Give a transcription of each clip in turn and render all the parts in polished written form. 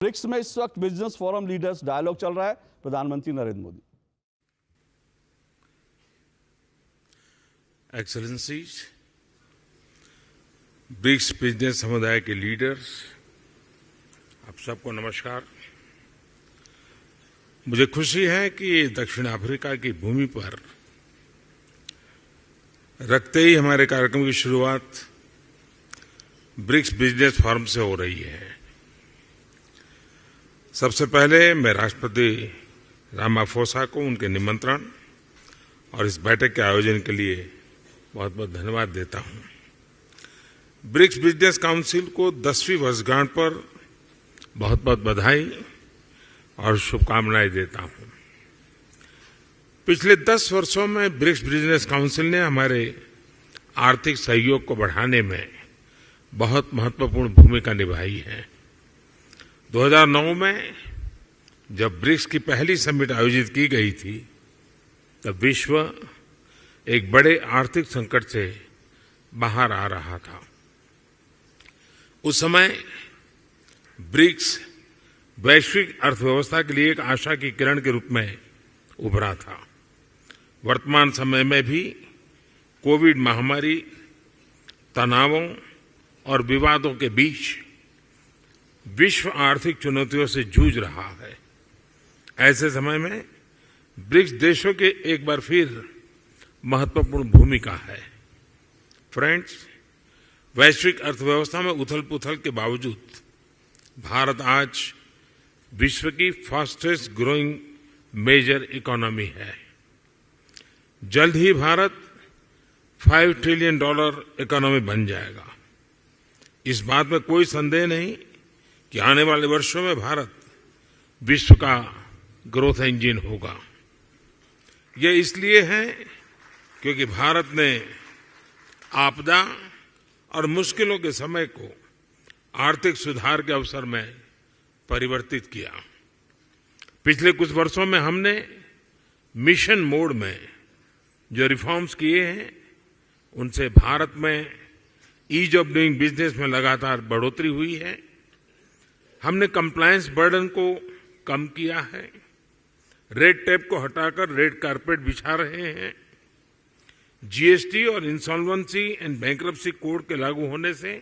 BRICS में इस वक्त बिजनेस फोरम लीडर्स डायलॉग चल रहा है। प्रधानमंत्री Narendra Modi. Excellencies, BRICS business समुदाय के लीडर्स, आप सबको नमस्कार। मुझे खुशी है कि दक्षिण अफ्रीका की भूमि पर रखते ही हमारे कार्यक्रम की शुरुआत ब्रिक्स बिजनेस फोरम से हो रही है। सबसे पहले मैं राष्ट्रपति रामाफोसा को उनके निमंत्रण और इस बैठक के आयोजन के लिए बहुत बहुत धन्यवाद देता हूं। ब्रिक्स बिजनेस काउंसिल को 10वीं वर्षगांठ पर बहुत बहुत बधाई और शुभकामनाएं देता हूं। पिछले 10 वर्षों में ब्रिक्स बिजनेस काउंसिल ने हमारे आर्थिक सहयोग को बढ़ाने में बहुत महत्वपूर्ण भूमिका निभाई है। 2009 में जब ब्रिक्स की पहली समिट आयोजित की गई थी, तब विश्व एक बड़े आर्थिक संकट से बाहर आ रहा था। उस समय ब्रिक्स वैश्विक अर्थव्यवस्था के लिए एक आशा की किरण के रूप में उभरा था। वर्तमान समय में भी कोविड महामारी, तनावों और विवादों के बीच विश्व आर्थिक चुनौतियों से जूझ रहा है। ऐसे समय में ब्रिक्स देशों के एक बार फिर महत्वपूर्ण भूमिका है। फ्रेंड्स, वैश्विक अर्थव्यवस्था में उथल-पुथल के बावजूद भारत आज विश्व की फास्टेस्ट ग्रोइंग मेजर इकोनॉमी है। जल्द ही भारत $5 ट्रिलियन इकोनॉमी बन जाएगा। इस बात में कोई संदेह नहीं कि आने वाले वर्षों में भारत विश्व का ग्रोथ इंजन होगा। यह इसलिए है क्योंकि भारत ने आपदा और मुश्किलों के समय को आर्थिक सुधार के अवसर में परिवर्तित किया। पिछले कुछ वर्षों में हमने मिशन मोड में जो रिफॉर्म्स किए हैं, उनसे भारत में ईज ऑफ डूइंग बिजनेस में लगातार बढ़ोतरी हुई है। हमने कंप्लायंस बर्डन को कम किया है, रेड टेप को हटाकर रेड कारपेट बिछा रहे हैं। जीएसटी और इंसॉल्वेंसी एंड बैंक्रप्सी कोड के लागू होने से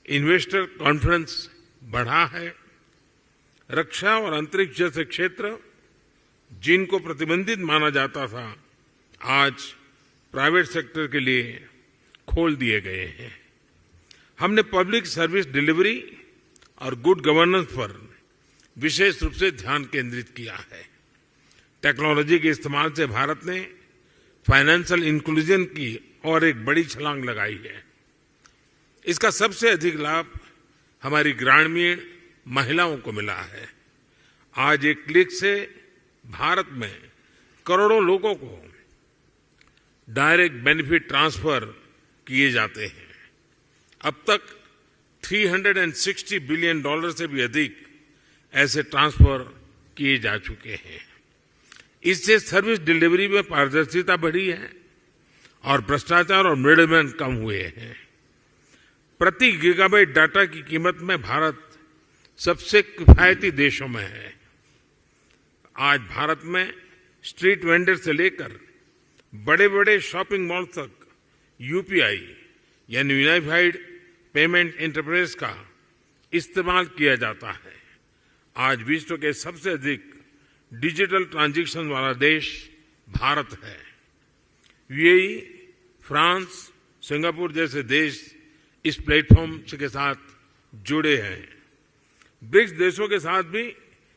इन्वेस्टर कॉन्फिडेंस बढ़ा है। रक्षा और अंतरिक्ष जैसे क्षेत्र जिनको प्रतिबंधित माना जाता था, आज प्राइवेट सेक्टर के लिए खोल दिए गए हैं। हमने पब्लिक सर्विस डिलीवरी और गुड गवर्नेंस पर विशेष रूप से ध्यान केंद्रित किया है। टेक्नोलॉजी के इस्तेमाल से भारत ने फाइनेंशियल इंक्लूजन की और एक बड़ी छलांग लगाई है। इसका सबसे अधिक लाभ हमारी ग्रामीण महिलाओं को मिला है। आज एक क्लिक से भारत में करोड़ों लोगों को डायरेक्ट बेनिफिट ट्रांसफर किए जाते हैं। अब तक $360 बिलियन से भी अधिक ऐसे ट्रांसफर किए जा चुके हैं। इससे सर्विस डिलीवरी में पारदर्शिता बढ़ी है और भ्रष्टाचार और मिडलमैन कम हुए हैं। प्रति गीगाबाइट डाटा की कीमत में भारत सबसे किफायती देशों में है। आज भारत में स्ट्रीट वेंडर से लेकर बड़े बड़े शॉपिंग मॉल तक यूपीआई यानी यूनिफाइड पेमेंट इंटरफेस का इस्तेमाल किया जाता है। आज विश्व के सबसे अधिक डिजिटल ट्रांजैक्शन वाला देश भारत है। यूएई, फ्रांस, सिंगापुर जैसे देश इस प्लेटफॉर्म के साथ जुड़े हैं। ब्रिक्स देशों के साथ भी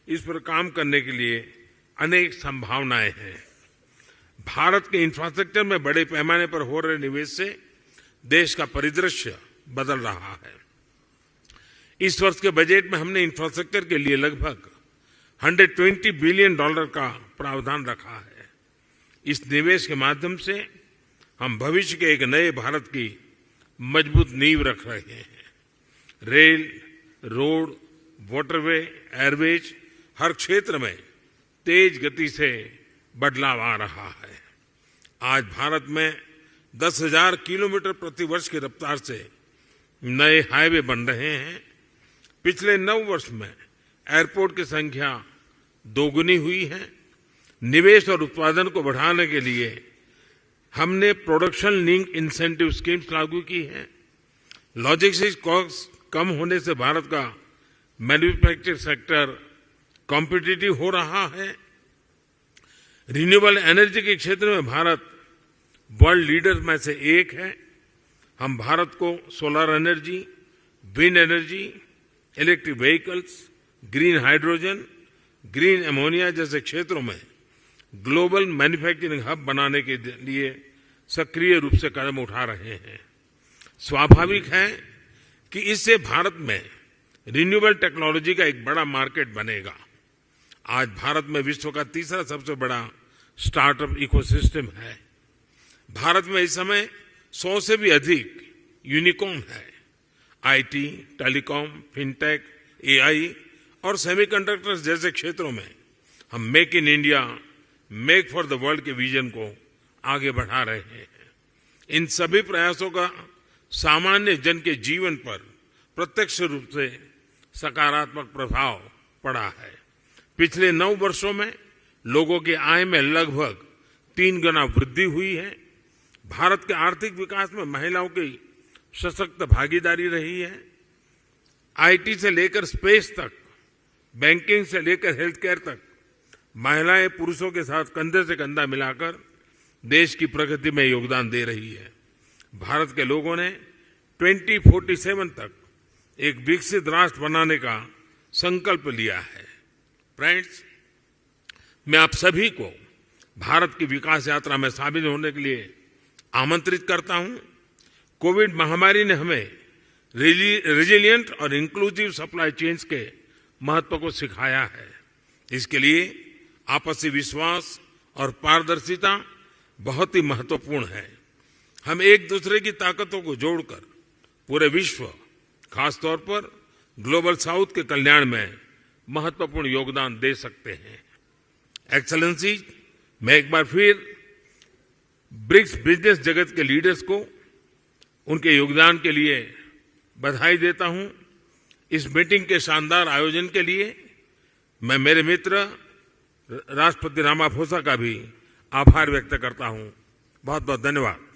इस पर काम करने के लिए अनेक संभावनाएं हैं। भारत के इंफ्रास्ट्रक्चर में बड़े पैमाने पर हो रहे निवेश से देश का परिदृश्य बदल रहा है। इस वर्ष के बजट में हमने इंफ्रास्ट्रक्चर के लिए लगभग $120 बिलियन का प्रावधान रखा है। इस निवेश के माध्यम से हम भविष्य के एक नए भारत की मजबूत नींव रख रहे हैं। रेल, रोड, वाटरवे, एयरवेज हर क्षेत्र में तेज गति से बदलाव आ रहा है। आज भारत में 10,000 किलोमीटर प्रति वर्ष की रफ्तार से नए हाईवे बन रहे हैं। पिछले 9 वर्ष में एयरपोर्ट की संख्या दोगुनी हुई है। निवेश और उत्पादन को बढ़ाने के लिए हमने प्रोडक्शन लिंक इंसेंटिव स्कीम्स लागू की हैं। लॉजिस्टिक्स कॉस्ट कम होने से भारत का मैन्युफैक्चरिंग सेक्टर कॉम्पिटिटिव हो रहा है। रिन्यूएबल एनर्जी के क्षेत्र में भारत वर्ल्ड लीडर में से एक है। हम भारत को solar energy, wind energy, electric vehicles, green hydrogen, green ammonia जैसे क्षेत्रों में ग्लोबल मैन्युफैक्चरिंग हब बनाने के लिए सक्रिय रूप से कदम उठा रहे हैं। स्वाभाविक है कि इससे भारत में रिन्यूएबल टेक्नोलॉजी का एक बड़ा मार्केट बनेगा। आज भारत में विश्व का तीसरा सबसे बड़ा स्टार्टअप इकोसिस्टम है। भारत में इस समय 100 से भी अधिक यूनिकॉर्न है। आईटी, टेलीकॉम, फिनटेक, एआई और सेमीकंडक्टर्स जैसे क्षेत्रों में हम make in India, make for the world के विजन को आगे बढ़ा रहे हैं। इन सभी प्रयासों का सामान्य जन के जीवन पर प्रत्यक्ष रूप से सकारात्मक प्रभाव पड़ा है। पिछले 9 वर्षों में लोगों की आय में लगभग 3 गुना वृद्धि हुई है। भारत के आर्थिक विकास में महिलाओं की सशक्त भागीदारी रही है। आईटी से लेकर स्पेस तक, बैंकिंग से लेकर हेल्थ केयर तक महिलाएं पुरुषों के साथ कंधे से कंधा मिलाकर देश की प्रगति में योगदान दे रही है। भारत के लोगों ने 2047 तक एक विकसित राष्ट्र बनाने का संकल्प लिया है। फ्रेंड्स, मैं आप सभी को भारत की विकास यात्रा में शामिल होने के लिए आमंत्रित करता हूं। कोविड महामारी ने हमें रेजिलिएंट और इंक्लूसिव सप्लाई चेन्स के महत्व को सिखाया है। इसके लिए आपसी विश्वास और पारदर्शिता बहुत ही महत्वपूर्ण है। हम एक दूसरे की ताकतों को जोड़कर पूरे विश्व, खासतौर पर ग्लोबल साउथ के कल्याण में महत्वपूर्ण योगदान दे सकते हैं। एक्सेलेंसी, मैं एक बार फिर ब्रिक्स बिजनेस जगत के लीडर्स को उनके योगदान के लिए बधाई देता हूं। इस मीटिंग के शानदार आयोजन के लिए मैं मेरे मित्र राष्ट्रपति रामाफोसा का भी आभार व्यक्त करता हूं। बहुत बहुत धन्यवाद।